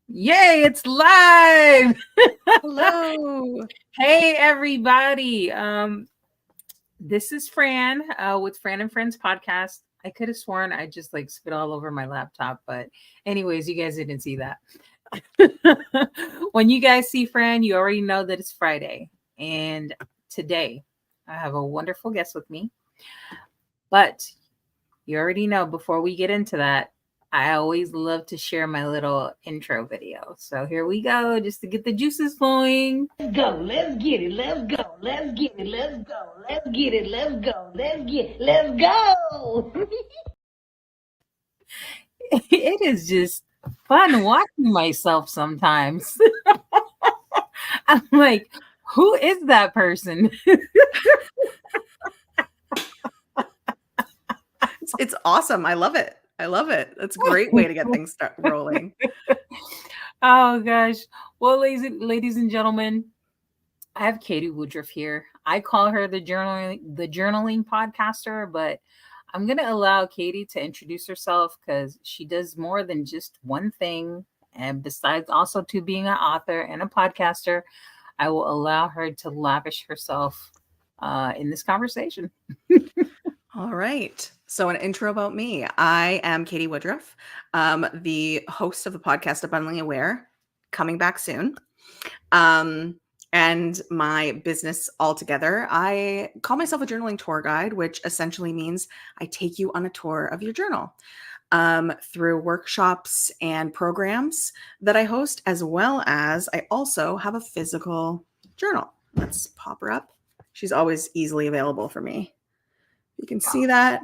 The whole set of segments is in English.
Yay, it's live. Hello. Hey everybody. This is Fran with Fran and Friends podcast. I could have sworn I just like spit all over my laptop, but anyways, you guys didn't see that. When you guys see Fran, you already know that it's Friday. And today I have a wonderful guest with me. But you already know before we get into that, I always love to share my little intro video. So here we go, just to get the juices flowing. Let's go. Let's get it. Let's go. Let's get it. Let's go. Let's get it. Let's go. Let's go. It is just fun watching myself sometimes. I'm like, who is that person? It's awesome. I love it. That's a great way to get things start rolling. Oh gosh. Well, ladies and gentlemen, I have Katie Woodruff here. I call her the journaling podcaster, but I'm gonna allow Katie to introduce herself because she does more than just one thing. And besides also to being an author and a podcaster, I will allow her to lavish herself in this conversation. All right. So an intro about me. I am Katie Woodruff, the host of the podcast Abundantly Aware, coming back soon. And my business altogether, I call myself a journaling tour guide, which essentially means I take you on a tour of your journal through workshops and programs that I host, as well as I also have a physical journal. Let's pop her up. She's always easily available for me. You can see that.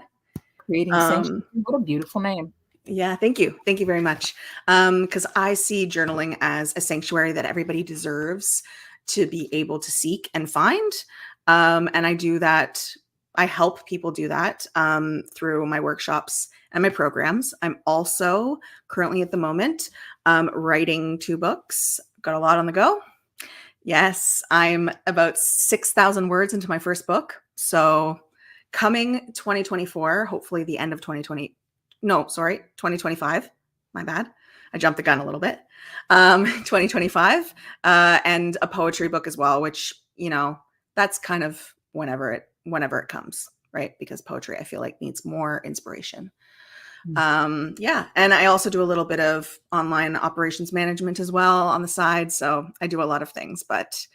Creating Sanctuary. What a beautiful name. Yeah, thank you. Thank you very much. Because I see journaling as a sanctuary that everybody deserves to be able to seek and find. And I do that. I help people do that through my workshops and my programs. I'm also currently at the moment writing 2 books. Got a lot on the go. Yes, I'm about 6,000 words into my first book. So coming 2024, hopefully the end of 2025. My bad. I jumped the gun a little bit. 2025 and a poetry book as well, which, that's kind of whenever it comes, right? Because poetry, I feel like, needs more inspiration. Yeah. And I also do a little bit of online operations management as well on the side. So I do a lot of things, but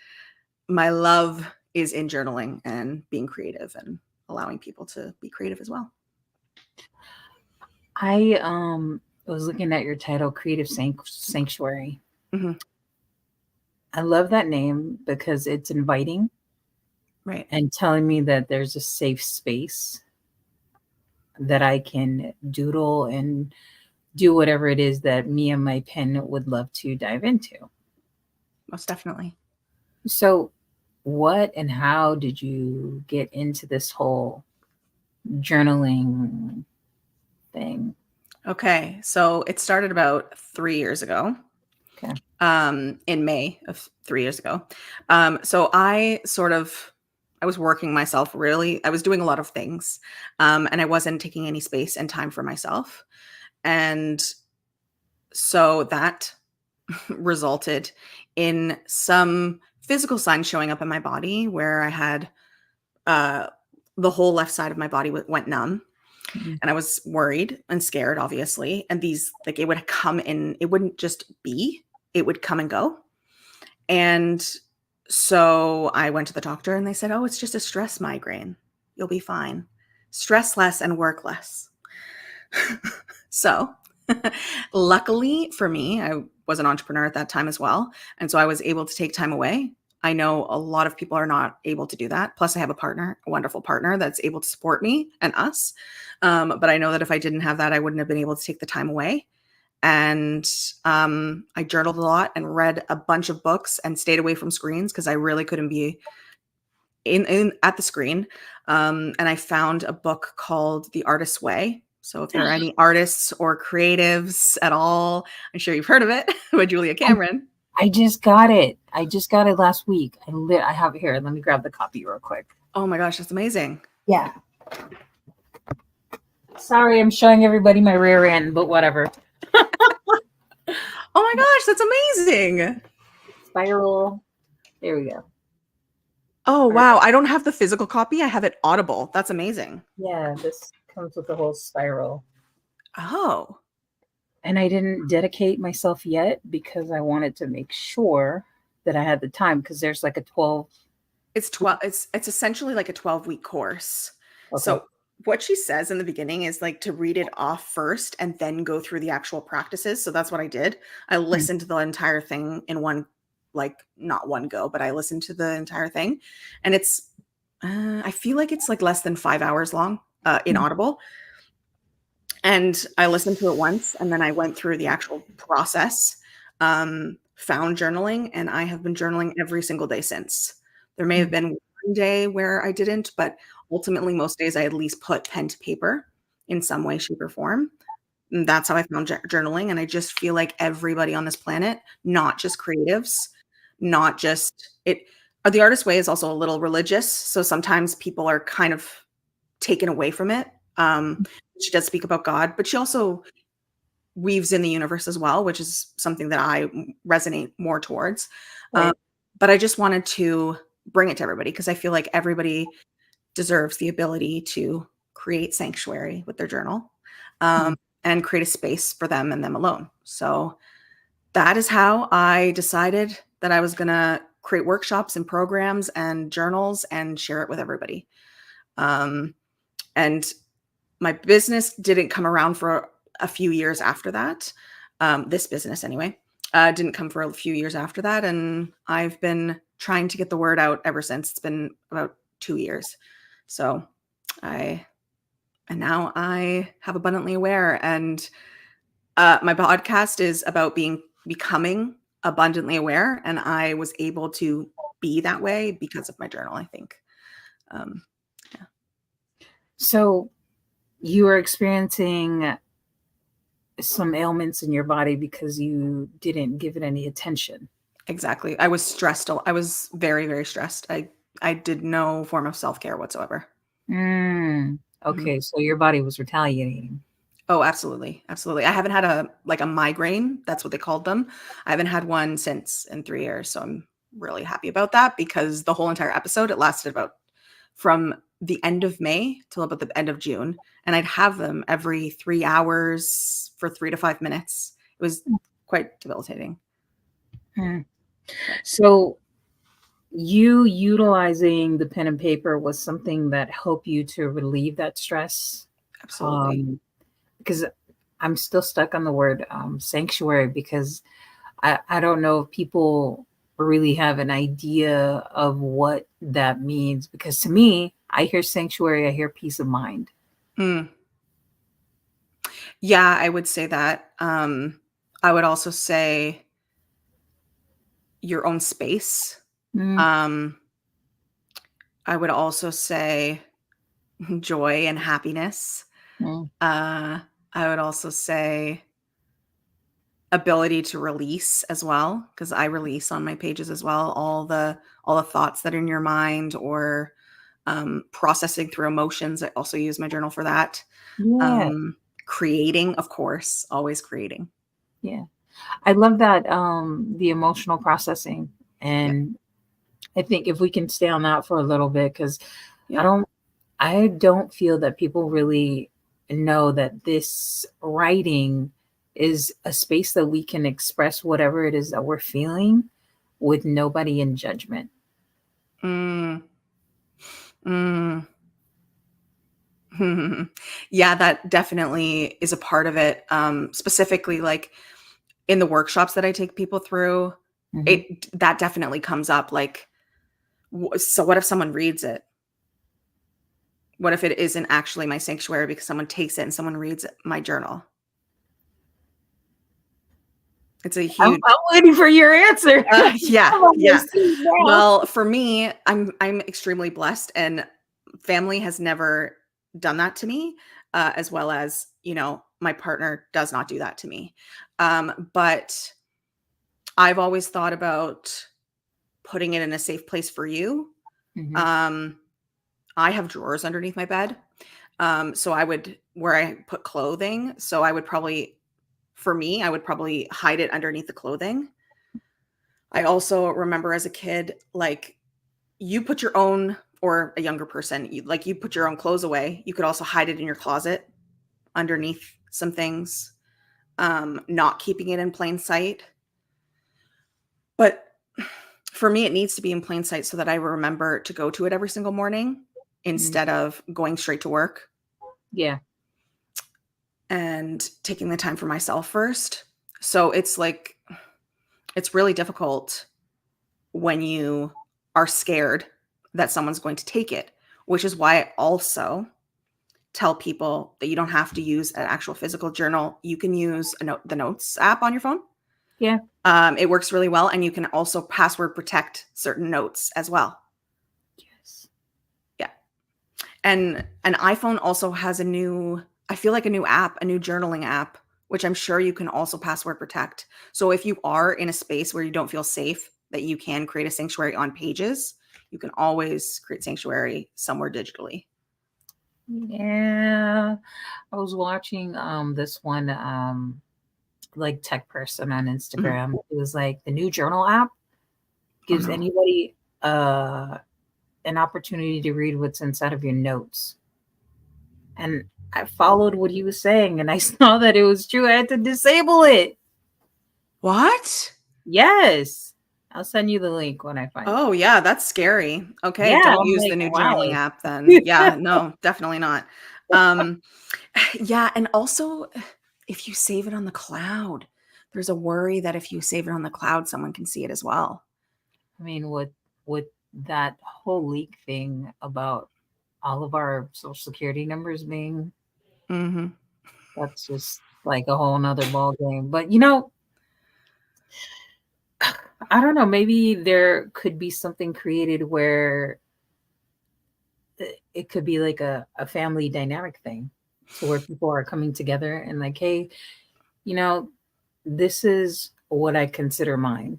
my love is in journaling and being creative and allowing people to be creative as well. I was looking at your title, Creative Sanctuary. Mm-hmm. I love that name because it's inviting, right? And telling me that there's a safe space that I can doodle and do whatever it is that me and my pen would love to dive into. Most definitely. So what and how did you get into this whole journaling thing? Okay, so it started about 3 years ago. Okay. In May of 3 years ago. So I was working myself really. I was doing a lot of things, and I wasn't taking any space and time for myself. And so that resulted in some physical signs showing up in my body where I had the whole left side of my body went numb. Mm-hmm. And I was worried and scared, obviously. And these, like, it would come in, it wouldn't just be, it would come and go. And so I went to the doctor and they said, oh, it's just a stress migraine. You'll be fine. Stress less and work less. So luckily for me, I was an entrepreneur at that time as well. And so I was able to take time away. I know a lot of people are not able to do that. Plus I have a wonderful partner that's able to support me and us. But I know that if I didn't have that, I wouldn't have been able to take the time away. And I journaled a lot and read a bunch of books and stayed away from screens because I really couldn't be in at the screen. And I found a book called The Artist's Way. So if there are any artists or creatives at all, I'm sure you've heard of it, by Julia Cameron. I just got it. Last week. I have it here. Let me grab the copy real quick. Oh my gosh, that's amazing. Yeah. Sorry, I'm showing everybody my rear end, but whatever. Oh my gosh, that's amazing. Spiral. There we go. Oh, wow. I don't have the physical copy. I have it Audible. That's amazing. Yeah, this comes with the whole spiral. Oh, And I didn't dedicate myself yet because I wanted to make sure that I had the time, because there's like a 12. it's 12. It's essentially like a 12-week course. Okay. So what she says in the beginning is like to read it off first and then go through the actual practices. So that's what I did. I listened to the entire thing in one, like not one go, but I listened to the entire thing. And it's, I feel like it's like less than 5 hours long in Audible. And I listened to it once, and then I went through the actual process, found journaling, and I have been journaling every single day since. There may have been one day where I didn't, but ultimately most days I at least put pen to paper in some way, shape, or form. And that's how I found journaling. And I just feel like everybody on this planet, not just creatives, not just it, the artist way is also a little religious. So sometimes people are kind of taken away from it. She does speak about God, but she also weaves in the universe as well, which is something that I resonate more towards. Right. But I just wanted to bring it to everybody because I feel like everybody deserves the ability to create sanctuary with their journal and create a space for them and them alone. So that is how I decided that I was going to create workshops and programs and journals and share it with everybody. And my business didn't come around for a few years after that. This business anyway, didn't come for a few years after that. And I've been trying to get the word out ever since. It's been about 2 years. So now I have Abundantly Aware, and my podcast is about becoming abundantly aware. And I was able to be that way because of my journal, I think. So you are experiencing some ailments in your body because you didn't give it any attention. Exactly. I was stressed. I was very, very stressed. I did no form of self-care whatsoever. Okay, so your body was retaliating. Oh, absolutely. Absolutely. I haven't had a migraine. That's what they called them. I haven't had one since in 3 years. So I'm really happy about that because the whole entire episode, it lasted about from the end of May till about the end of June. And I'd have them every 3 hours for 3 to 5 minutes. It was quite debilitating. So you utilizing the pen and paper was something that helped you to relieve that stress? Absolutely. Because I'm still stuck on the word sanctuary, because I don't know if people really have an idea of what that means. Because to me, I hear sanctuary, I hear peace of mind. Yeah, I would say that. I would also say your own space. I would also say joy and happiness. I would also say ability to release as well, because I release on my pages as well all the thoughts that are in your mind, or processing through emotions. I also use my journal for that. Yeah. Creating, of course, always creating. Yeah. I love that, the emotional processing. And I think if we can stay on that for a little bit, because I don't feel that people really know that this writing is a space that we can express whatever it is that we're feeling with nobody in judgment. Yeah, that definitely is a part of it. Specifically, like in the workshops that I take people through, that definitely comes up. Like, so what if someone reads it? What if it isn't actually my sanctuary because someone takes it and someone reads my journal? It's a huge. I'm waiting for your answer. Yeah. Well, for me, I'm extremely blessed, and family has never done that to me, as well as, my partner does not do that to me. But I've always thought about putting it in a safe place for you. I have drawers underneath my bed. So where I put clothing. So I would probably for me, I would probably hide it underneath the clothing. I also remember as a kid, like you put your own, or a younger person, you put your own clothes away. You could also hide it in your closet underneath some things, not keeping it in plain sight. But for me, it needs to be in plain sight so that I remember to go to it every single morning instead of going straight to work. Yeah. And taking the time for myself first. So it's like, it's really difficult when you are scared that someone's going to take it, which is why I also tell people that you don't have to use an actual physical journal. You can use the Notes app on your phone. Yeah. It works really well. And you can also password protect certain notes as well. Yes. Yeah. And an iPhone also has a new app, a new journaling app, which I'm sure you can also password protect. So if you are in a space where you don't feel safe, that you can create a sanctuary on Pages, you can always create sanctuary somewhere digitally. Yeah. I was watching this one like tech person on Instagram. It was like the new journal app gives anybody an opportunity to read what's inside of your notes. And I followed what he was saying and I saw that it was true. I had to disable it. What? Yes. I'll send you the link when I find it. Oh, yeah, that's scary. Okay, Yeah, don't I'm use like, the new why? journaling app then. Yeah, no, definitely not. Yeah, and also if you save it on the cloud, there's a worry that if you save it on the cloud, someone can see it as well. I mean, with that whole leak thing about all of our social security numbers being, that's just like a whole nother ball game. But I don't know, maybe there could be something created where it could be like a family dynamic thing. So where people are coming together and like, hey, this is what I consider mine.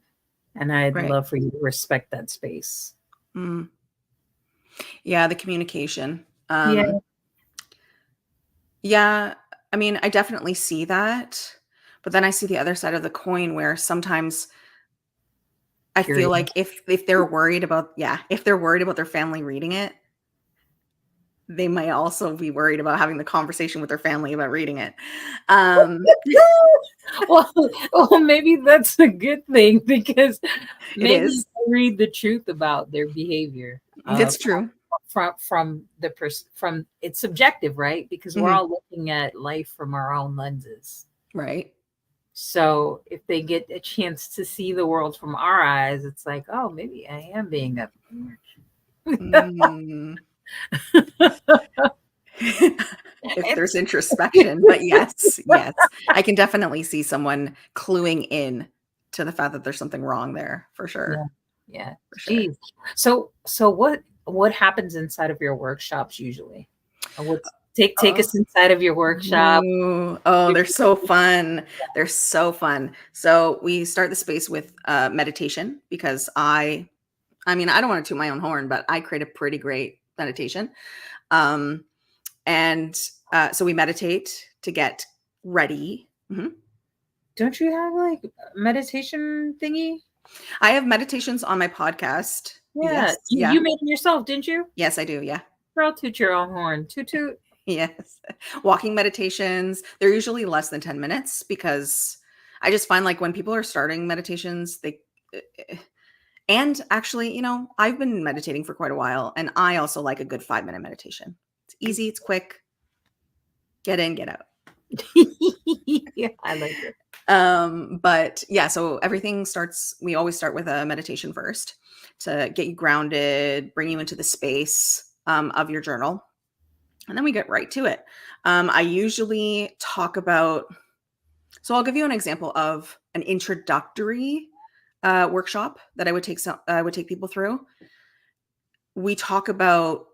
And I'd Right. love for you to respect that space. Yeah, the communication. Yeah. Yeah, I mean, I definitely see that, but then I see the other side of the coin where sometimes I feel like if they're worried about their family reading it, they might also be worried about having the conversation with their family about reading it. Well, maybe that's a good thing because maybe is. they read the truth about their behavior. It's true. From it's subjective, right? Because we're all looking at life from our own lenses. Right. So if they get a chance to see the world from our eyes, it's like, oh, maybe I am being up. If there's introspection, but yes, I can definitely see someone cluing in to the fact that there's something wrong there for sure. Yeah. For sure. So what happens inside of your workshops usually? Take us inside of your workshop. Oh, they're so fun. They're so fun. So we start the space with meditation because I mean, I don't want to toot my own horn, but I create a pretty great meditation. And so we meditate to get ready. Don't you have like a meditation thingy? I have meditations on my podcast. Yeah. Yes. You made them yourself, didn't you? Yes, I do. Yeah. Girl, toot your own horn. Toot toot. Yes. Walking meditations. They're usually less than 10 minutes because I just find like when people are starting meditations, and actually, I've been meditating for quite a while and I also like a good 5-minute meditation. It's easy. It's quick. Get in, get out. Yeah, I like it. But yeah, so we always start with a meditation first to get you grounded, bring you into the space of your journal. And then we get right to it. I usually talk about, so I'll give you an example of an introductory workshop that I would take people through. We talk about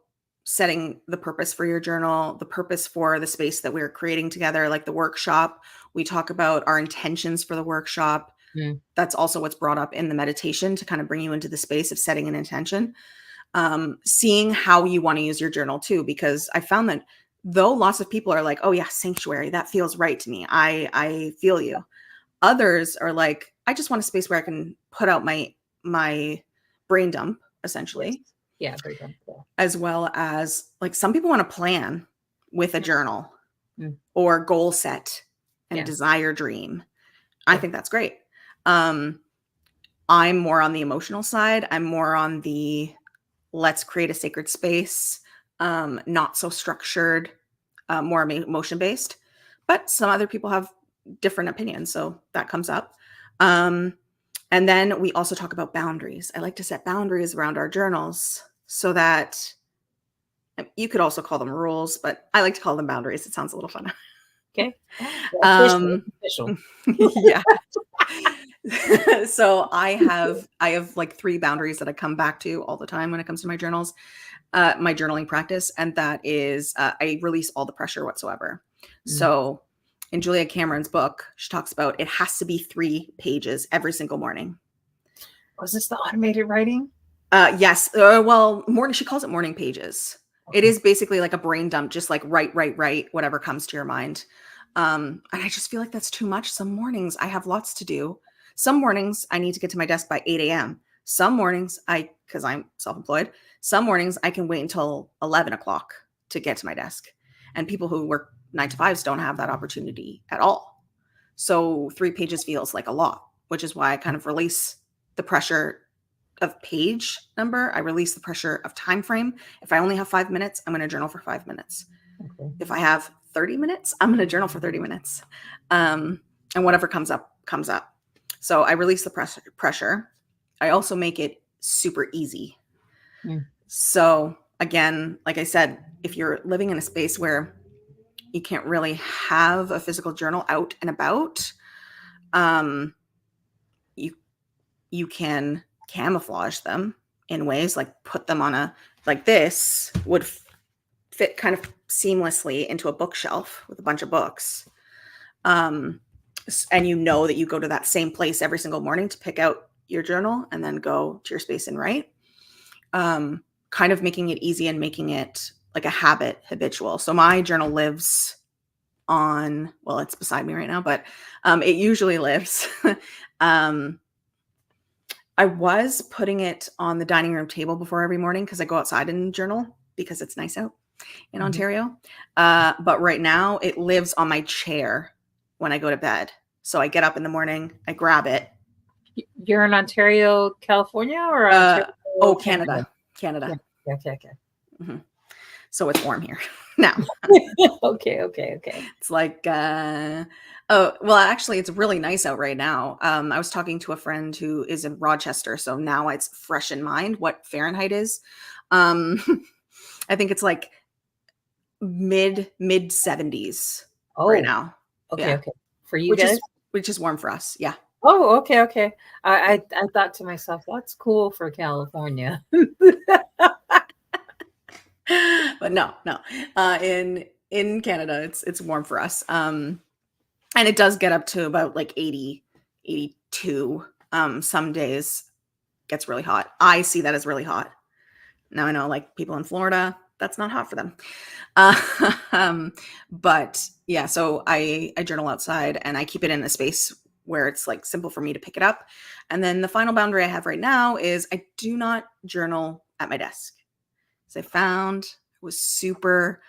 setting the purpose for your journal, the purpose for the space that we're creating together, like the workshop. We talk about our intentions for the workshop. That's also what's brought up in the meditation to kind of bring you into the space of setting an intention. Seeing how you want to use your journal too, because I found that though lots of people are like, oh yeah, sanctuary, that feels right to me. I feel you. Others are like, I just want a space where I can put out my brain dump, essentially. Yeah, very good. Yeah. As well as like some people want to plan with a journal Mm. or goal set and Yeah. desire dream. I Yeah. think that's great. I'm more on the emotional side. I'm more on the let's create a sacred space, not so structured, more emotion based. But some other people have different opinions, so that comes up. And then we also talk about boundaries. I like to set boundaries around our journals so that you could also call them rules, but I like to call them boundaries. It sounds a little fun. Okay. Official. Yeah. So I have like 3 boundaries that I come back to all the time when it comes to my journals, my journaling practice. And that is, I release all the pressure whatsoever. So in Julia Cameron's book, she talks about it has to be 3 pages every single morning. Was this the automated writing? Yes. Well, she calls it morning pages. Okay. It is basically like a brain dump, just like write, whatever comes to your mind. And I just feel like that's too much. Some mornings I have lots to do. Some mornings I need to get to my desk by 8 a.m. Some mornings because I'm self-employed, some mornings I can wait until 11 o'clock to get to my desk. And people who work 9 to 5s don't have that opportunity at all. So 3 pages feels like a lot, which is why I kind of release the pressure of page number. I release the pressure of time frame. If I only have 5 minutes, I'm going to journal for 5 minutes. Okay. If I have 30 minutes, I'm going to journal for 30 minutes. And whatever comes up, comes up. So I release the pressure. I also make it super easy. So again, like I said, if you're living in a space where you can't really have a physical journal out and about, you can camouflage them in ways like put them on like this would fit kind of seamlessly into a bookshelf with a bunch of books. And you know that you go to that same place every single morning to pick out your journal and then go to your space and write. Kind of making it easy and making it like a habitual. So my journal lives on, well, it's beside me right now, but it usually lives. I was putting it on the dining room table before every morning because I go outside and journal because it's nice out in Ontario. But right now it lives on my chair when I go to bed. So I get up in the morning, I grab it. You're in Ontario, California, or Ontario, Canada. Yeah. Okay. Mm-hmm. So it's warm here now. Okay. It's like, well, actually, it's really nice out right now. I was talking to a friend who is in Rochester, so now it's fresh in mind what Fahrenheit is. I think it's like mid 70s right now. Okay. For you guys, which is warm for us. Yeah. Oh, okay. I thought to myself, that's cool for California. But no. In Canada, it's warm for us. And it does get up to about like 80, 82. Some days gets really hot. I see that as really hot. Now I know like people in Florida, that's not hot for them. But yeah, so I journal outside and I keep it in a space where it's like simple for me to pick it up. And then the final boundary I have right now is I do not journal at my desk. As I found I was super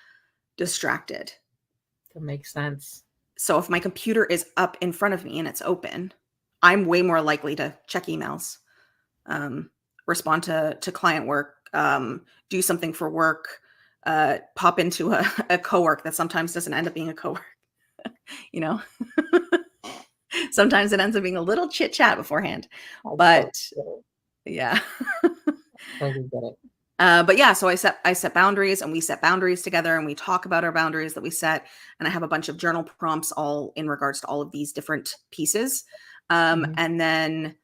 distracted. That makes sense. So if my computer is up in front of me and it's open, I'm way more likely to check emails, respond to client work, do something for work, pop into a cowork that sometimes doesn't end up being a cowork, you know. Sometimes it ends up being a little chit chat beforehand, but yeah. Totally get it. But yeah, so I set boundaries and we set boundaries together and we talk about our boundaries that we set. And I have a bunch of journal prompts all in regards to all of these different pieces. And then,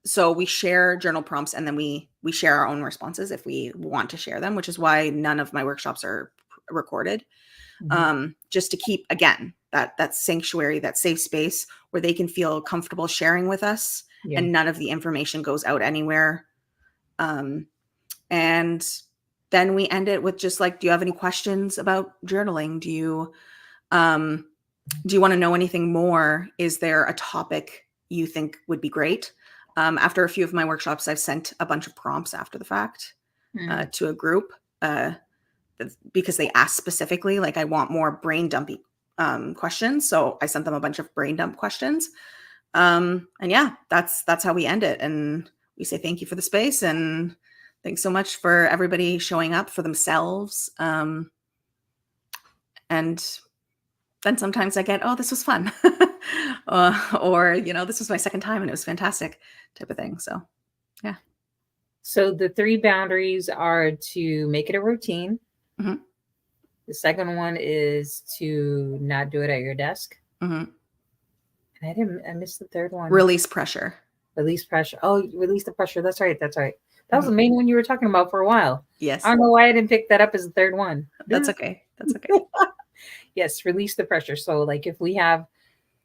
so we share journal prompts and then we share our own responses if we want to share them, which is why none of my workshops are recorded. Just to keep, again, that sanctuary, that safe space where they can feel comfortable sharing with us and none of the information goes out anywhere. And then we end it with just like, do you have any questions about journaling? Do you want to know anything more? Is there a topic you think would be great? After a few of my workshops, I've sent a bunch of prompts after the fact to a group because they asked specifically, like, I want more brain dumpy questions. So I sent them a bunch of brain dump questions. And yeah, that's how we end it. And we say thank you for the space, and thanks so much for everybody showing up for themselves. And then sometimes I get, oh, this was fun. Or, this was my second time and it was fantastic type of thing. So, yeah. So the 3 boundaries are to make it a routine. Mhm. The second one is to not do it at your desk. Mhm. And I missed the third one. Release pressure. Release pressure. Oh, release the pressure. That's right. That was the main one you were talking about for a while. Yes. I don't know why I didn't pick that up as the third one. That's okay. That's okay. Yes, release the pressure. So like if we have,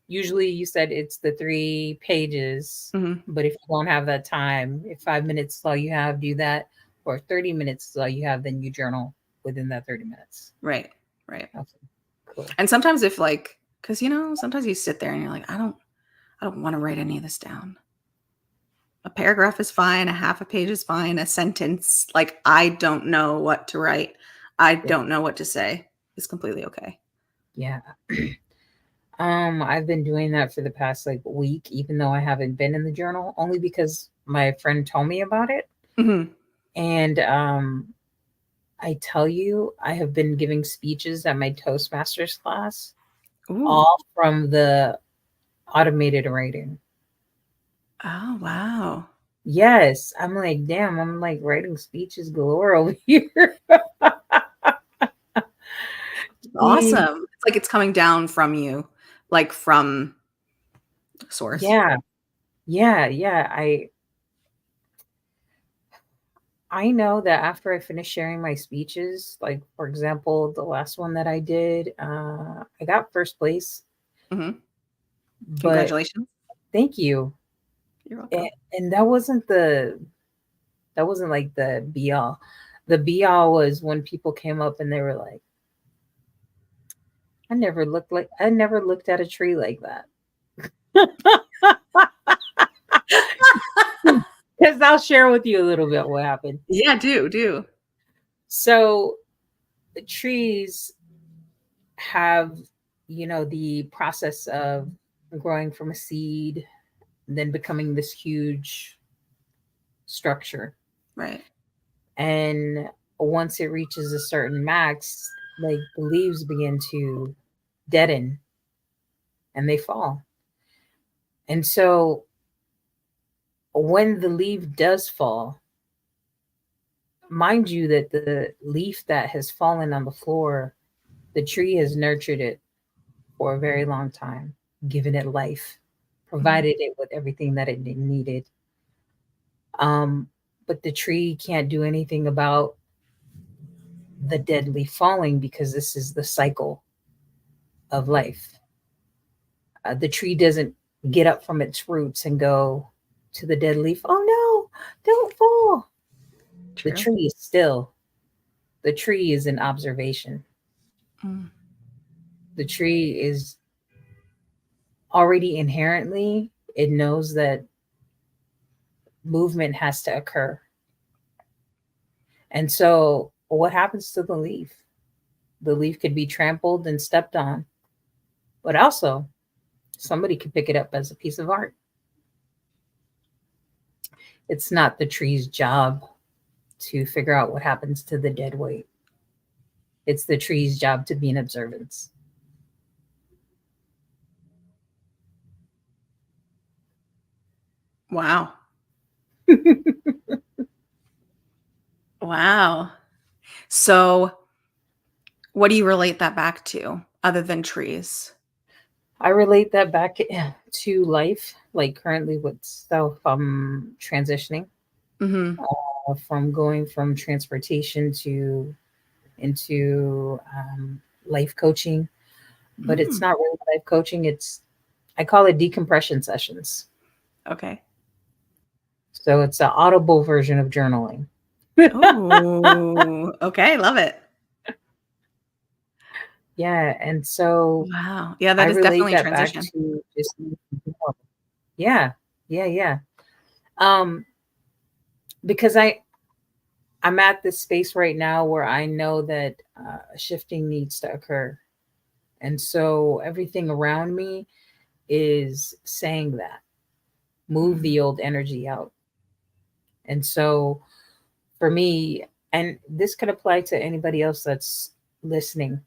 usually you said it's the 3 pages, but if you don't have that time, if 5 minutes is all you have, do that. Or 30 minutes is all you have, then you journal within that 30 minutes. Right. Okay, cool. And sometimes if like, because sometimes you sit there and you're like, I don't want to write any of this down. A paragraph is fine, a half a page is fine, a sentence, like I don't know what to write, I don't know what to say, is completely okay. Yeah. I've been doing that for the past like week, even though I haven't been in the journal, only because my friend told me about it. And I tell you, I have been giving speeches at my Toastmasters class, all from the automated writing. Oh, wow. Yes. I'm like, damn, I'm like writing speeches galore over here. Awesome. It's like it's coming down from you, like from source. Yeah. I know that after I finish sharing my speeches, like for example, the last one that I did, I got first place. Congratulations. Thank you. You're welcome. And that wasn't like the be all. The be all was when people came up and they were like, I never looked at a tree like that. Because I'll share with you a little bit what happened. Yeah, do. So the trees have, the process of growing from a seed, then becoming this huge structure. Right. And once it reaches a certain max, like the leaves begin to deaden and they fall. And so when the leaf does fall, mind you that the leaf that has fallen on the floor, the tree has nurtured it for a very long time, given it life, provided it with everything that it needed. But the tree can't do anything about the dead leaf falling because this is the cycle of life. The tree doesn't get up from its roots and go to the dead leaf. Oh no, don't fall. True. The tree is still. The tree is in observation. The tree is already inherently, it knows that movement has to occur. And so what happens to the leaf? The leaf could be trampled and stepped on, but also somebody could pick it up as a piece of art. It's not the tree's job to figure out what happens to the dead weight. It's the tree's job to be in observance. Wow. Wow. So what do you relate that back to other than trees? I relate that back to life, like currently with self transitioning, from going from transportation into life coaching. But it's not really life coaching. I call it decompression sessions. Okay. So it's an audible version of journaling. Oh, okay. Love it. Yeah. And so Wow. Yeah, I that is relate definitely that back transition. to just, yeah, yeah, yeah. Um, because I'm at this space right now where I know that shifting needs to occur. And so everything around me is saying that move Mhm. the old energy out. And so for me, and this could apply to anybody else that's listening,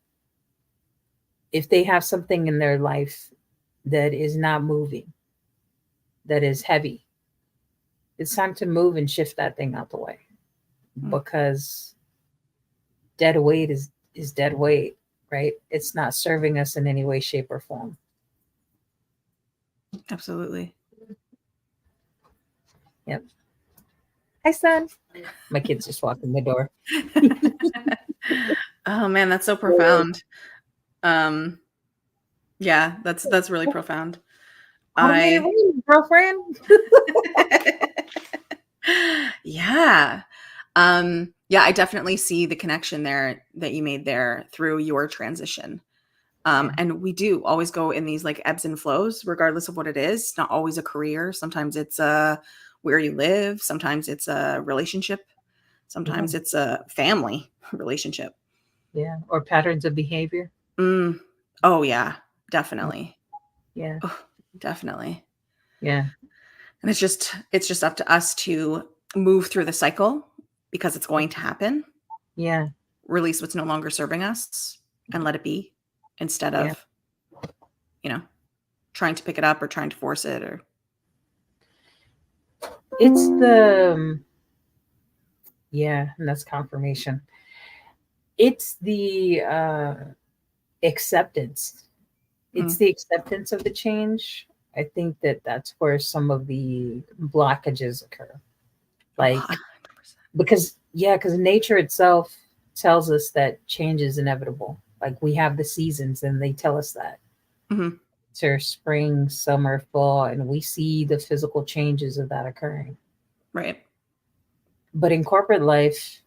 if they have something in their life that is not moving, that is heavy, it's time to move and shift that thing out the way, Mm, because dead weight is dead weight, right? It's not serving us in any way, shape, or form. absolutely. Yep. Hi, son. My kids just walked in the door. Oh man, that's so profound. Um, yeah, that's really profound. Oh, made it I rain, girlfriend. yeah. Yeah, I definitely see the connection there that you made there through your transition. Yeah. And we do always go in these like ebbs and flows, regardless of what it is. It's not always a career. Sometimes it's where you live. Sometimes it's a relationship. Yeah. Sometimes it's a family relationship. Yeah. Or patterns of behavior. Mm. Oh yeah, definitely. Yeah. Oh, definitely. Yeah. And it's just up to us to move through the cycle because it's going to happen. Yeah. Release what's no longer serving us and let it be instead Yeah. of, you know, trying to pick it up or trying to force it or It's the, yeah, and that's confirmation. It's the acceptance. It's mm, the acceptance of the change. I think that that's where some of the blockages occur. oh, Like, 100%. because nature itself tells us that change is inevitable. Like, we have the seasons and they tell us that. Mhm. To spring, summer, fall, and we see the physical changes of that occurring. Right. But in corporate life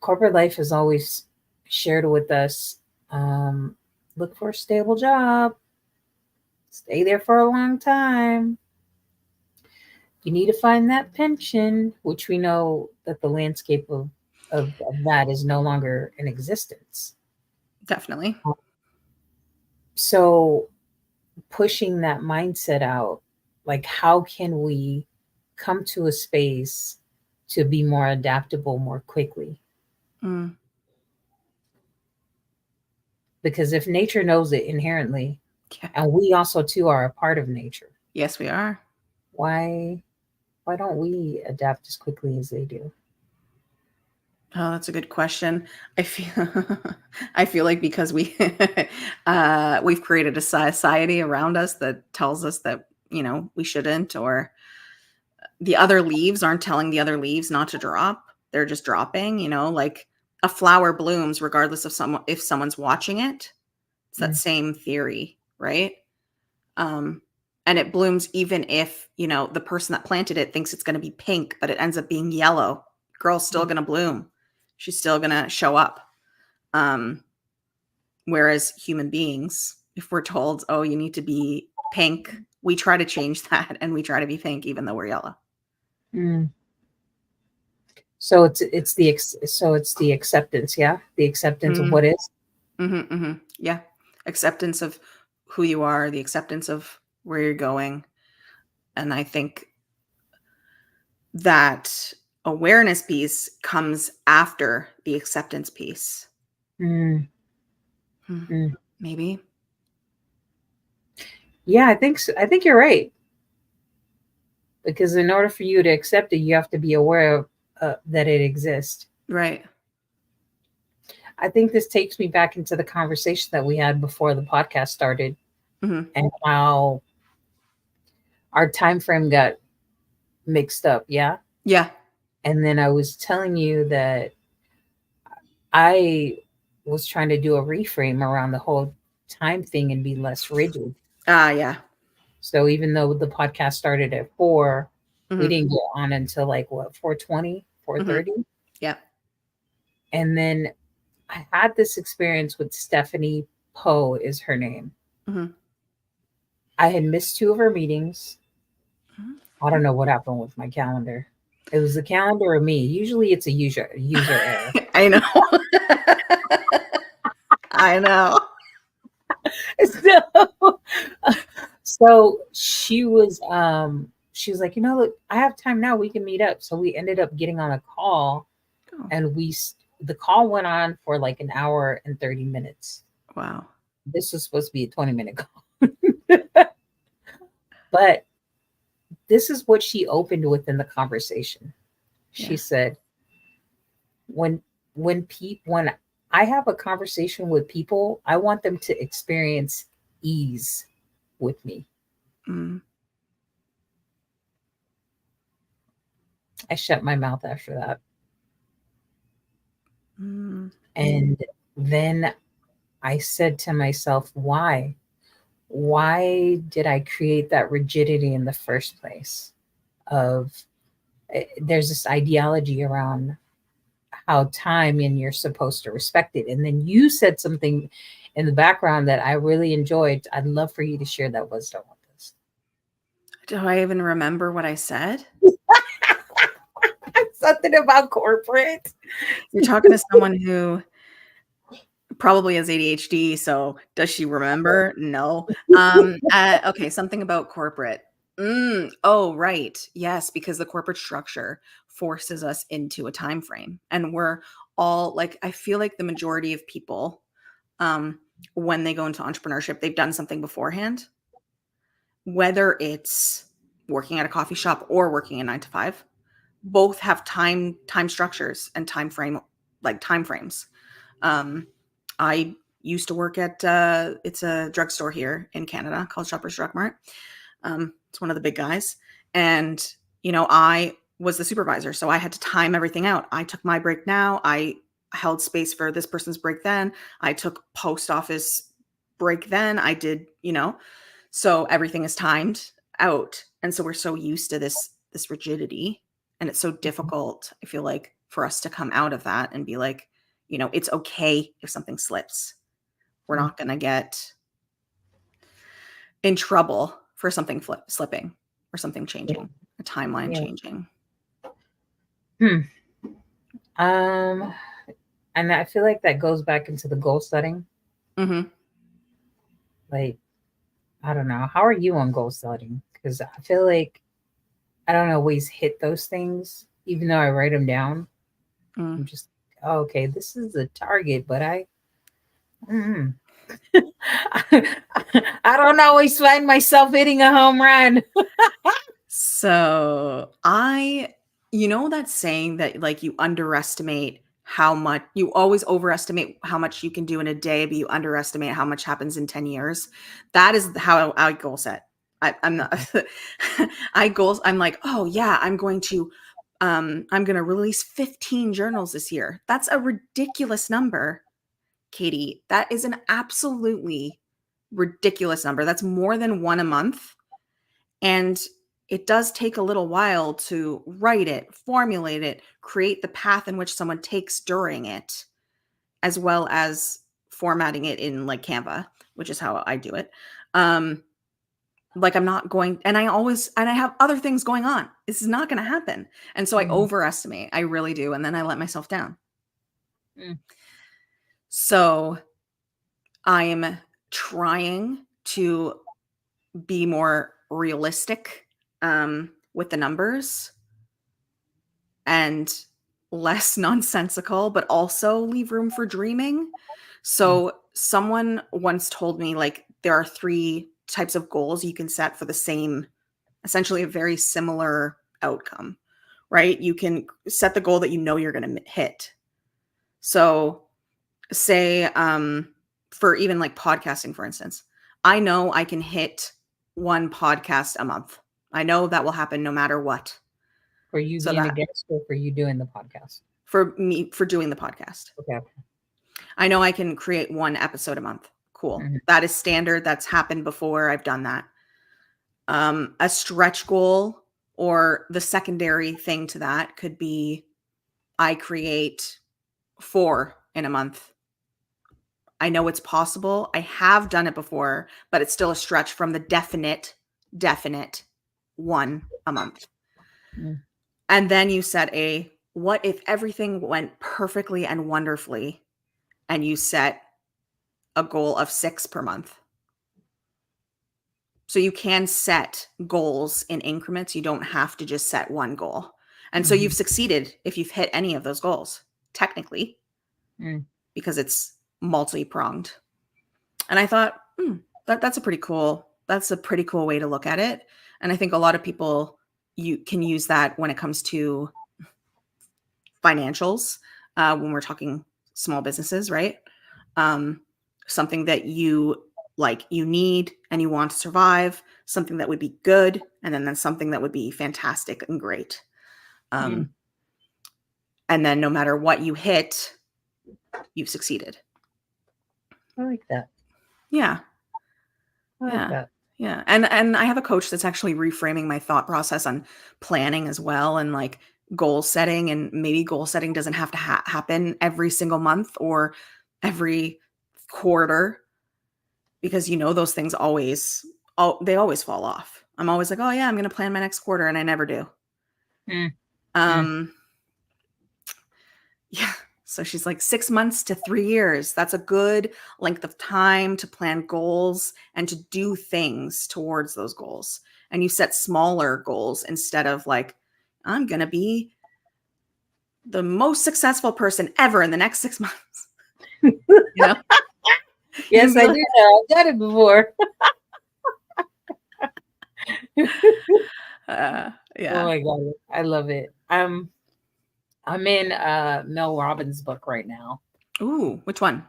has always shared with us, um, look for a stable job, stay there for a long time. You need to find that pension, which we know that the landscape of that is no longer in existence. Definitely. So pushing that mindset out, like how can we come to a space to be more adaptable more quickly? Mm. Because if nature knows it inherently, Yeah. and we also too are a part of nature, Yes, we are. why don't we adapt as quickly as they do? Oh, that's a good question. I feel I feel like because we've created a society around us that tells us that, we shouldn't, or the other leaves aren't telling the other leaves not to drop. They're just dropping, like a flower blooms regardless of if someone's watching it. It's that Mm, same theory, right? Um, and it blooms even if, the person that planted it thinks it's going to be pink, but it ends up being yellow. Girl's still mm, going to bloom. She's still going to show up. Um, Whereas human beings, if we're told, oh, you need to be pink, we try to change that and we try to be pink even though we're yellow. mm. So it's the acceptance, yeah, the acceptance of Mm, what is. yeah. Acceptance of who you are, the acceptance of where you're going. And I think that awareness piece comes after the acceptance piece. Mm, Hmm, mm. maybe. Yeah, I think so. I think you're right, because in order for you to accept it, you have to be aware of that it exists. Right. I think this takes me back into the conversation that we had before the podcast started, Hmm. and how our time frame got mixed up. Yeah. Yeah. And then I was telling you that I was trying to do a reframe around the whole time thing and be less rigid. Ah, yeah. So even though the podcast started at 4, we Hmm. didn't get on until like what, 4:20, Hmm. 4:30. Yeah. And then I had this experience with Stephanie Poe is her name. Mm-hmm. I had missed 2 of her meetings. Mhm. I don't know what happened with my calendar. It was the calendar or me. Usually it's a user error. I know. I know. So, so she was like, look, I have time now. We can meet up. So we ended up getting on a call, Oh, and the call went on for like an hour and 30 minutes. wow. This was supposed to be a 20-minute call. But this is what she opened with in the conversation. She Yeah. said, when when I have a conversation with people, I want them to experience ease with me. Mm. I shut my mouth after that. Mm. And then I said to myself, why? Why did I create that rigidity in the first place? There's this ideology around how time and you're supposed to respect it. And then you said something in the background that I really enjoyed. I'd love for you to share that wisdom with us. Do I even remember what I said? Something about corporate. You're talking to someone who probably has ADHD. So does she remember? No. Okay. Something about corporate. Oh, right. Yes, because the corporate structure forces us into a time frame, and we're all like, I feel like the majority of people, when they go into entrepreneurship, they've done something beforehand, whether it's working at a coffee shop or working a 9 to 5. Both have time structures and time frames. I used to work at it's a drugstore here in Canada called Shoppers Drug Mart. It's one of the big guys, and I was the supervisor, so I had to time everything out. I took my break now. I held space for this person's break then. I took post office break then. I did, so everything is timed out, and so we're so used to this rigidity, and it's so difficult, I feel like, for us to come out of that and be like, it's okay if something slips. We're not going to get in trouble for something slipping or something changing, a timeline Yeah. changing. Um, and I feel like that goes back into the goal setting. Mm-hmm. Like, I don't know. How are you on goal setting? Because I feel like I don't always hit those things, even though I write them down. Mm. I'm just, oh, okay, this is the target, but mm. I don't always find myself hitting a home run. So that saying that like you underestimate you always overestimate how much you can do in a day, but you underestimate how much happens in 10 years. That is how I goal set. I'm not, I'm like, oh yeah, I'm going to release 15 journals this year. That's a ridiculous number, Katie. That is an absolutely ridiculous number. That's more than one a month. And it does take a little while to write it, formulate it, create the path in which someone takes during it, as well as formatting it in like Canva, which is how I do it. Like I'm not going, and I have other things going on. This is not going to happen. And so I overestimate. I really do. And then I let myself down. Mm. So I am trying to be more realistic with the numbers and less nonsensical, but also leave room for dreaming. So someone once told me like there are 3 types of goals you can set for the same, essentially a very similar outcome, right? You can set the goal that you're going to hit. So say for even like podcasting, for instance, I know I can hit 1 podcast a month. I know that will happen no matter what. For you So being a that guest or for you doing the podcast? for me, for doing the podcast, Okay. I know I can create 1 episode a month. Cool. Mhm. That is standard. That's happened before. I've done that. A stretch goal or the secondary thing to that could be I create 4 in a month. I know it's possible. I have done it before, but it's still a stretch from the definite 1 a month. Mm. And then you set what if everything went perfectly and wonderfully and you set a goal of 6 per month? So you can set goals in increments. You don't have to just set one goal. And so you've succeeded if you've hit any of those goals, technically, because it's multi-pronged. And I thought, that's a pretty cool way to look at it. And I think a lot of people you can use that when it comes to financials, when we're talking small businesses, right? Something that you need and you want to survive, something that would be good, and then something that would be fantastic and great. And then no matter what you hit, you've succeeded. I like that. Yeah. I like that. Yeah. And I have a coach that's actually reframing my thought process on planning as well, and like goal setting. And maybe goal setting doesn't have to happen every single month or every quarter, because those things they always fall off. I'm always like, oh yeah, I'm going to plan my next quarter, and I never do. Yeah. So she's like 6 months to 3 years. That's a good length of time to plan goals and to do things towards those goals. And you set smaller goals instead of like, I'm going to be the most successful person ever in the next 6 months. Yes, I do know. I've done it before. Yeah. Oh my God. I love it. I'm in Mel Robbins' book right now. Ooh, which one?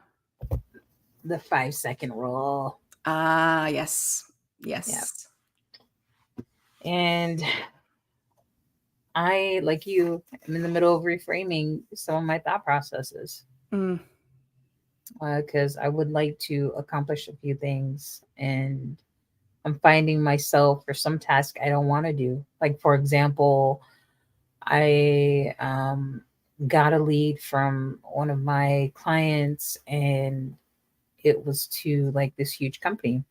The 5-second rule. Yes. Yep. And I, like you, am in the middle of reframing some of my thought processes. Because I would like to accomplish a few things, and I'm finding myself for some task I don't want to do. Like, for example, I got a lead from one of my clients, and it was to like this huge company.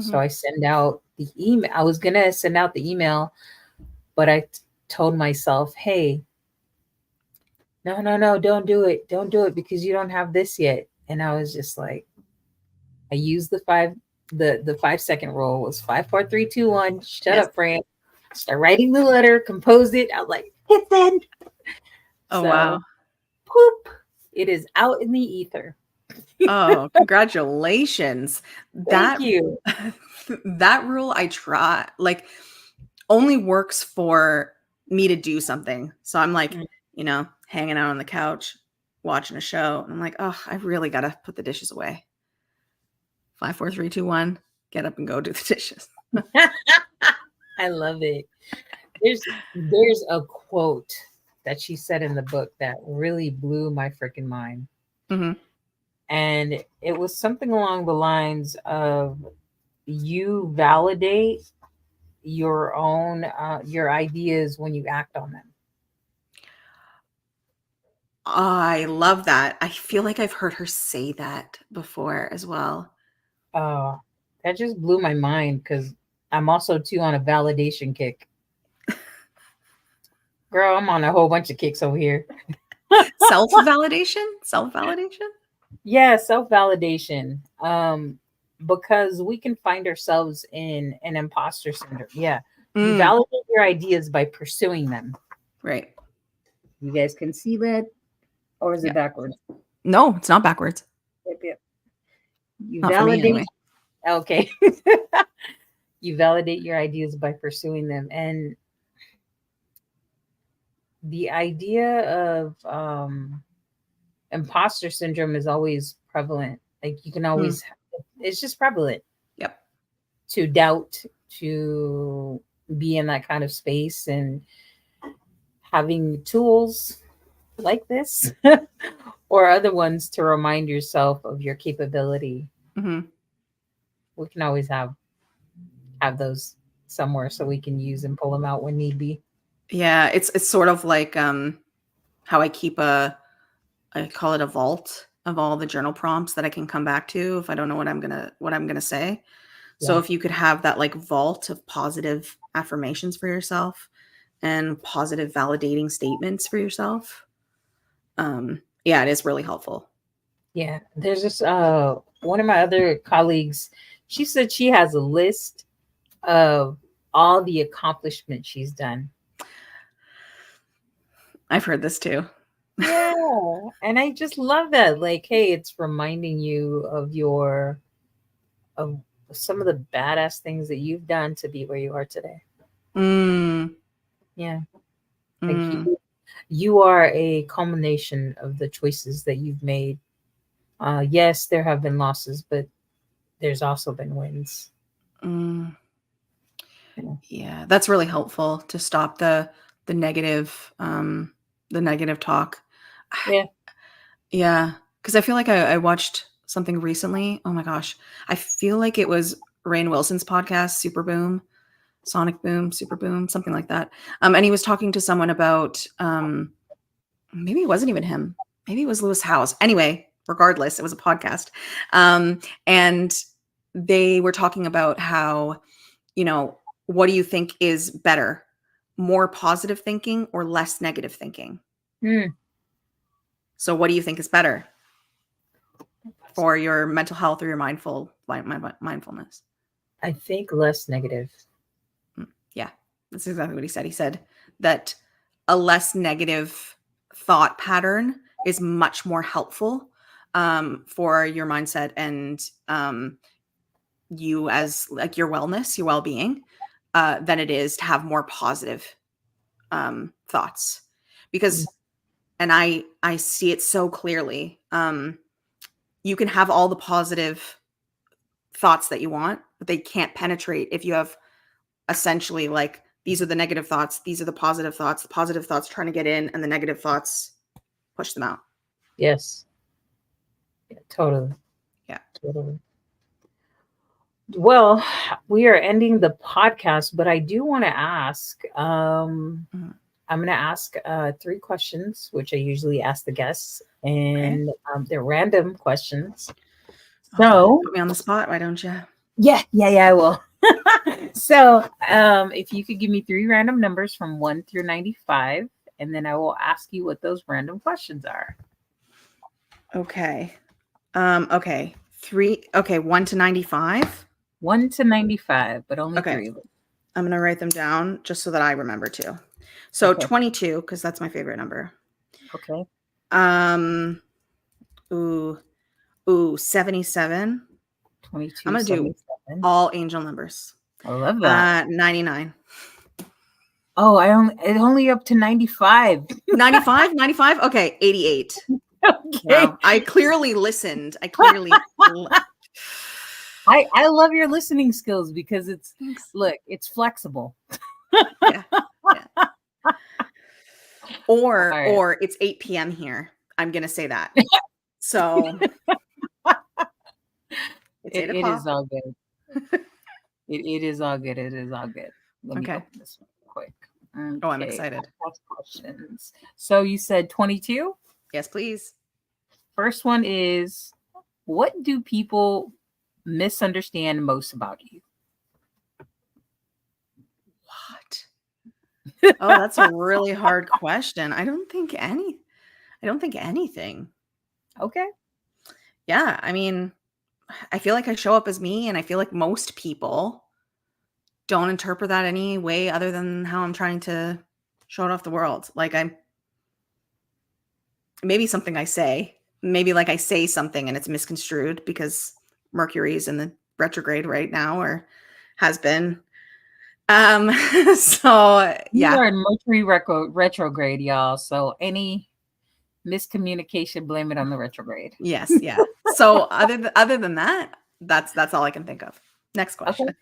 So I send out the email. I was going to send out the email, but I told myself, hey, no, don't do it. Don't do it because you don't have this yet. And I was just like, I used the 5-second rule. Was 5, 4, 3, 2, 1. Shut up, Fran. Start writing the letter, composed it. I was like, hit send. Oh, wow. Poop. It is out in the ether. Oh, congratulations. Thank you. That rule I try, like, only works for me to do something. So I'm like, hanging out on the couch, watching a show. And I'm like, oh, I really got to put the dishes away. 5, 4, 3, 2, 1. Get up and go do the dishes. I love it. There's a quote that she said in the book that really blew my freaking mind. And it was something along the lines of, you validate your own your ideas when you act on them. I love that. I feel like I've heard her say that before as well. That just blew my mind, because I'm also too on a validation kick. Girl, I'm on a whole bunch of kicks over here. Self-validation? Yeah, self-validation. Because we can find ourselves in an imposter syndrome. Yeah. You validate your ideas by pursuing them. Right. You guys can see that? Or is it backwards? No, it's not backwards. Yep. You not validate. For me, anyway. Okay. You validate your ideas by pursuing them. And the idea of imposter syndrome is always prevalent. Like, you can always, it's just prevalent. Yep. To doubt, to be in that kind of space, and having tools like this or other ones to remind yourself of your capability. We can always have those somewhere so we can use and pull them out when need be. Yeah, it's sort of like how I keep a I call it a vault of all the journal prompts that I can come back to if I don't know what I'm gonna say. So Yeah. if you could have that like vault of positive affirmations for yourself and positive validating statements for yourself, yeah, it is really helpful. Yeah. There's this one of my other colleagues, she said she has a list of all the accomplishments she's done. I've heard this too. Yeah. And I just love that. Like, hey, it's reminding you of some of the badass things that you've done to be where you are today. Mm, Yeah. Like mm, you are a culmination of the choices that you've made. Yes, there have been losses, but there's also been wins. mm. Yeah. Yeah, that's really helpful to stop the negative talk. Yeah. Yeah, because I feel like I watched something recently. Oh my gosh, I feel like it was Rainn Wilson's podcast, Super Boom, Sonic Boom, Super Boom, something like that. And he was talking to someone about maybe it wasn't even him, maybe it was Lewis Howes. Anyway, regardless, it was a podcast, and they were talking about how, what do you think is better, more positive thinking or less negative thinking? Hmm. So, what do you think is better for your mental health or your mindfulness? I think less negative. Yeah, that's exactly what he said. He said that a less negative thought pattern is much more helpful for your mindset and you as like your wellness, your well-being, than it is to have more positive thoughts. Because, and I see it so clearly. You can have all the positive thoughts that you want, but they can't penetrate if you have essentially like, these are the negative thoughts, these are the positive thoughts trying to get in, and the negative thoughts push them out. Yes. Yeah, totally. Yeah. Totally. Well, we are ending the podcast, but I do want to ask. I'm going to ask 3 questions, which I usually ask the guests, and they're random questions. So put me on the spot, why don't you? Yeah, I will. So, if you could give me 3 random numbers from 1 through 95, and then I will ask you what those random questions are. Okay. Okay. 3. Okay. 1 to 95. 1 to 95, but only Okay. 3 of them. I'm going to write them down just so that I remember too. So Okay. 22, because that's my favorite number. Okay. 77. 22. I'm going to do all angel numbers. I love that. 99. Oh, it only up to 95. 95? Okay, 88. Okay. Wow. I clearly listened. I love your listening skills because it's flexible. Yeah. Or it's 8 p.m. here. I'm gonna say that. So it's 8 o'clock. It is all good. It is all good. It is all good. Let me open this one quick. Okay. Oh, I'm excited. Questions. So you said 22? Yes, please. First one is, what do people misunderstand most about you? What? Oh, that's a really hard question. I don't think anything. Okay. Yeah, I mean, I feel like I show up as me, and I feel like most people don't interpret that any way other than how I'm trying to show it off the world. Like maybe something I say, maybe like I say something and it's misconstrued because Mercury's in the retrograde right now, or has been. So You yeah. are in Mercury retrograde, y'all. So any miscommunication, blame it on the retrograde. Yes, yeah. So other than that, that's all I can think of. Next question. Okay.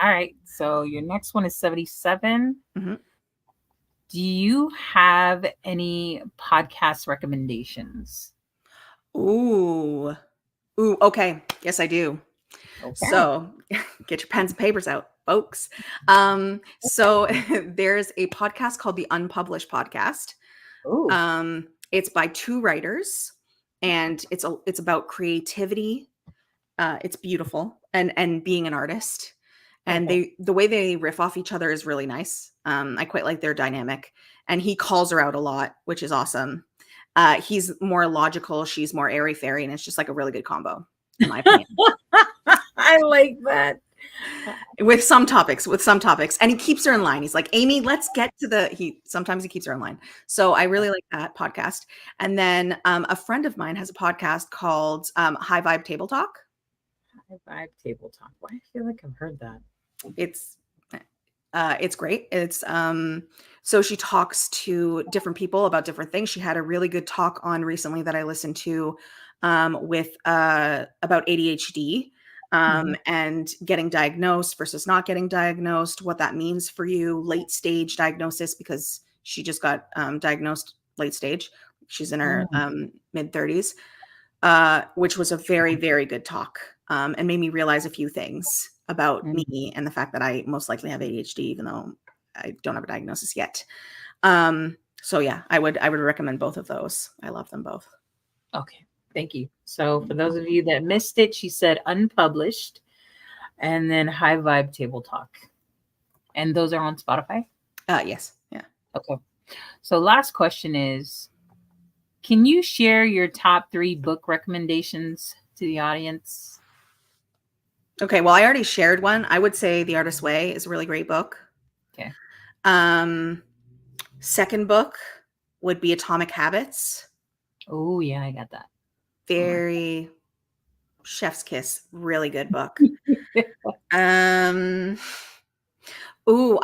All right. So your next one is 77. Mm-hmm. Do you have any podcast recommendations? Ooh. Okay. Yes, I do. Okay. So get your pens and papers out, folks. So there's a podcast called the Unpublished Podcast. Ooh. It's by two writers, and it's about creativity. It's beautiful, and being an artist. And Okay. the way they riff off each other is really nice. I quite like their dynamic. And he calls her out a lot, which is awesome. He's more logical, she's more airy fairy, and it's just like a really good combo, in my opinion. I like that. With some topics, and he keeps her in line. He's like, Amy, let's get to sometimes he keeps her in line. So I really like that podcast. And then a friend of mine has a podcast called High Vibe Table Talk. High Vibe Table Talk. Why I feel like I've heard that. It's great. It's so she talks to different people about different things. She had a really good talk on recently that I listened to with about ADHD. And getting diagnosed versus not getting diagnosed, what that means for you, late stage diagnosis, because she just got diagnosed late stage. She's in her mid 30s, which was a very, very good talk, and made me realize a few things about me and the fact that I most likely have ADHD, even though I don't have a diagnosis yet. So yeah, I would recommend both of those. I love them both. Okay. Thank you. So for those of you that missed it, she said unpublished and then High Vibe Table Talk. And those are on Spotify? Yes. Yeah. Okay. So last question is, can you share your top 3 book recommendations to the audience? Okay. Well, I already shared one. I would say The Artist's Way is a really great book. Okay. Second book would be Atomic Habits. Oh yeah, I got that. Very chef's kiss, really good book. I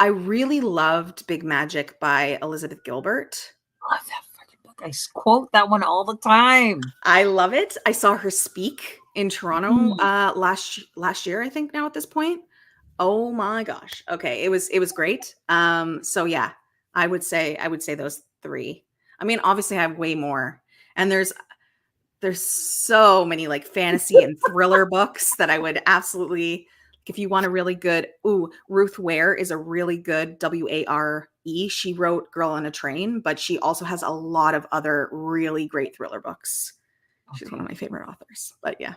really loved Big Magic by Elizabeth Gilbert. Love that freaking book. I quote that one all the time. I love it. I saw her speak in Toronto last year, I think now at this point. Oh my gosh. Okay. It was great. So yeah, I would say those 3. I mean, obviously I have way more. And there's so many like fantasy and thriller books that I would absolutely, if you want a really good, Ruth Ware is a really good, Ware. She wrote Girl on a Train, but she also has a lot of other really great thriller books. Okay. She's one of my favorite authors, but yeah.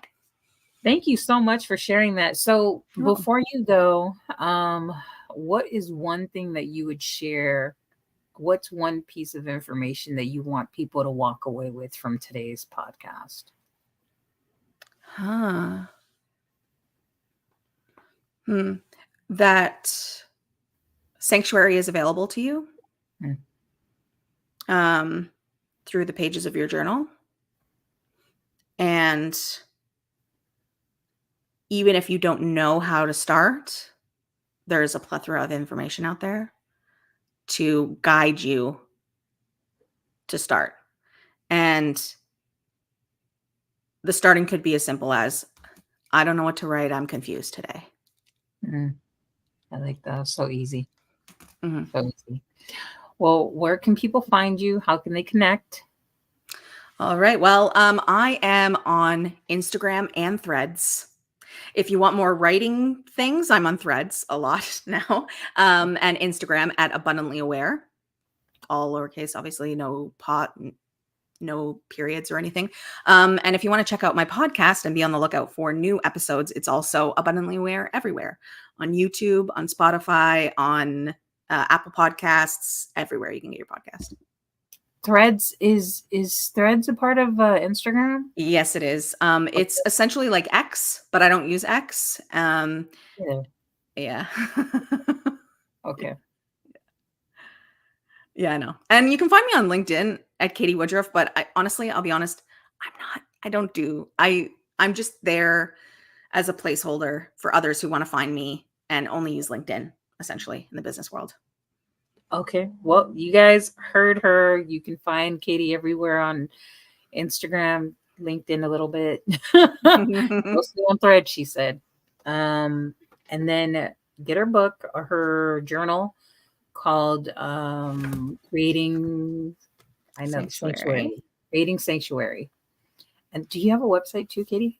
Thank you so much for sharing that. So before you go, what is one thing that you would share? What's one piece of information that you want people to walk away with from today's podcast? That sanctuary is available to you through the pages of your journal. And even if you don't know how to start, there's a plethora of information out there to guide you to start. And the starting could be as simple as, I don't know what to write. I'm confused today. I like that. So easy. So easy. Well, where can people find you? How can they connect? All right. Well, I am on Instagram and Threads. If you want more writing things, I'm on Threads a lot now, and Instagram at Abundantly Aware, all lowercase, obviously, no periods or anything. And if you want to check out my podcast and be on the lookout for new episodes, it's also Abundantly Aware everywhere, on YouTube, on Spotify, on Apple Podcasts, everywhere you can get your podcast. Threads is Threads a part of Instagram? Yes, it is. It's essentially like X, but I don't use X. Yeah. Okay. Yeah, I know. And you can find me on LinkedIn at Katie Woodruff, but I'll be honest, I'm just there as a placeholder for others who want to find me and only use LinkedIn, essentially, in the business world. Okay. Well, you guys heard her. You can find Katie everywhere on Instagram, LinkedIn a little bit. Mostly on Threads, she said. And then get her book or her journal called Creating Sanctuary. And do you have a website too, Katie?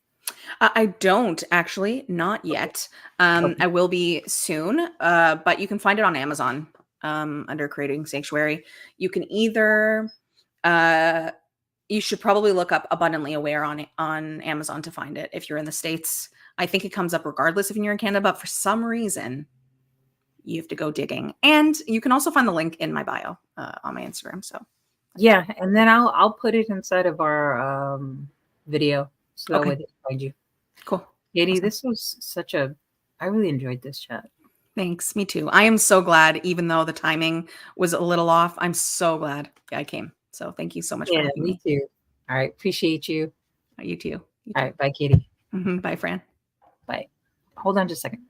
I don't actually, not yet. I will be soon, but you can find it on Amazon under Creating Sanctuary. You can either You should probably look up Abundantly Aware on Amazon to find it if you're in the States. I think it comes up regardless if you're in Canada, but for some reason, you have to go digging. And you can also find the link in my bio on my Instagram. So Yeah, and then I'll put it inside of our video so that Okay. way they can find you. cool. Katie, Awesome. this was I really enjoyed this chat. Thanks. Me too. I am so glad, even though the timing was a little off, I'm so glad I came. So thank you so much for Yeah, having me me. too. All right, appreciate you. You too. You All too. right, bye, Katie. Bye, Fran. Bye. Hold on just a second.